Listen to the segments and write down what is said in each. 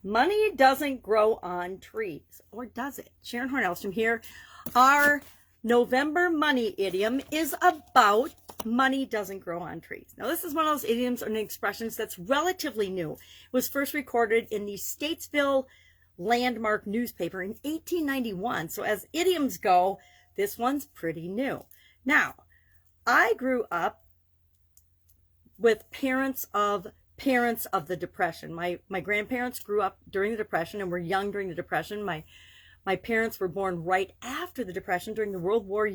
Money doesn't grow on trees, or does it? Sharon Horne-Ellstrom here. Our November money idiom is about money doesn't grow on trees. Now, this is one of those idioms and expressions that's relatively new. It was first recorded in the Statesville Landmark newspaper in 1891. So as idioms go, this one's pretty new. Now, I grew up with parents of the Depression. My grandparents grew up during the Depression and were young during the Depression. My parents were born right after the Depression during the World War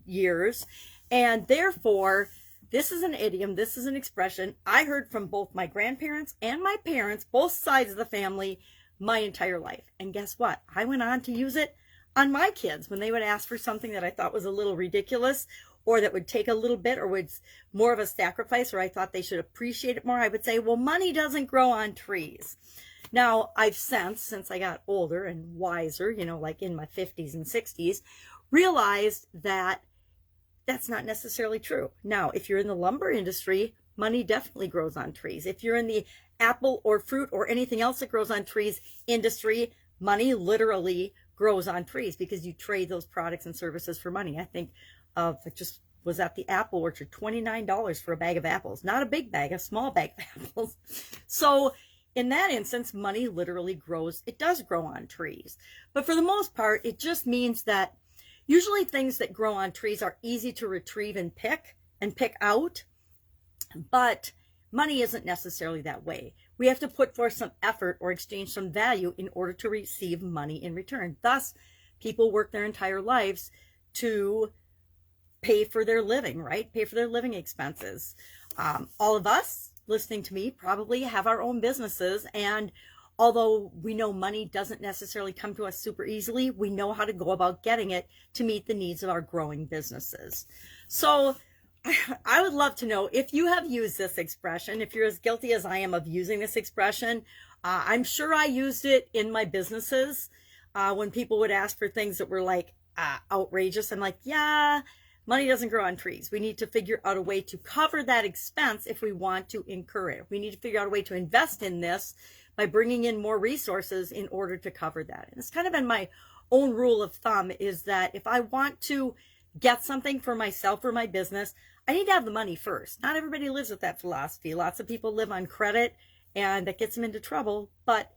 years. And therefore, this is an idiom, this is an expression I heard from both my grandparents and my parents, both sides of the family, my entire life. And guess what? I went on to use it on my kids when they would ask for something that I thought was a little ridiculous, or that would take a little bit, or was more of a sacrifice, or I thought they should appreciate it more. I would say, well, money doesn't grow on trees. Now, I've since I got older and wiser, like in my 50s and 60s, realized that that's not necessarily true. Now, if you're in the lumber industry, money definitely grows on trees. If you're in the apple or fruit or anything else that grows on trees industry, money literally grows on trees because you trade those products and services for money. I think I just was at the apple orchard, $29 for a bag of apples. Not a big bag, a small bag of apples. So in that instance, money literally grows. It does grow on trees. But for the most part, it just means that usually things that grow on trees are easy to retrieve and pick out. But money isn't necessarily that way. We have to put forth some effort or exchange some value in order to receive money in return. Thus, people work their entire lives to pay for their living, right? Pay for their living expenses. All of us listening to me probably have our own businesses, and although we know money doesn't necessarily come to us super easily, we know how to go about getting it to meet the needs of our growing businesses. So I would love to know if you have used this expression, if you're as guilty as I am of using this expression. I'm sure I used it in my businesses when people would ask for things that were like outrageous. I'm like, yeah, money doesn't grow on trees. We need to figure out a way to cover that expense if we want to incur it. We need to figure out a way to invest in this by bringing in more resources in order to cover that. And it's kind of been my own rule of thumb, is that if I want to get something for myself or my business, I need to have the money first. Not everybody lives with that philosophy. Lots of people live on credit, and that gets them into trouble. But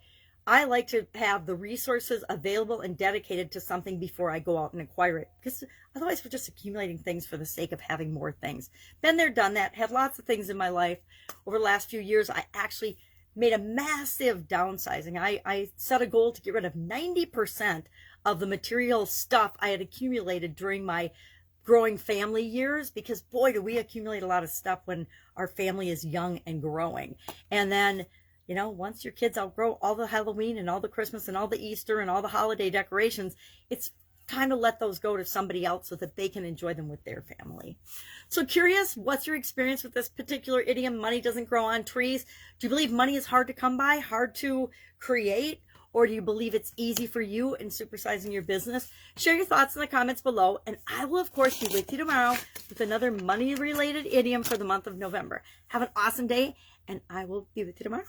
I like to have the resources available and dedicated to something before I go out and acquire it, because otherwise we're just accumulating things for the sake of having more things. Been there, done that, had lots of things in my life. Over the last few years, I actually made a massive downsizing. I set a goal to get rid of 90% of the material stuff I had accumulated during my growing family years, because boy, do we accumulate a lot of stuff when our family is young and growing. And then, once your kids outgrow all the Halloween and all the Christmas and all the Easter and all the holiday decorations, it's time to let those go to somebody else so that they can enjoy them with their family. So curious, what's your experience with this particular idiom, money doesn't grow on trees? Do you believe money is hard to come by, hard to create? Or do you believe it's easy for you in supersizing your business? Share your thoughts in the comments below, and I will, of course, be with you tomorrow with another money-related idiom for the month of November. Have an awesome day, and I will be with you tomorrow.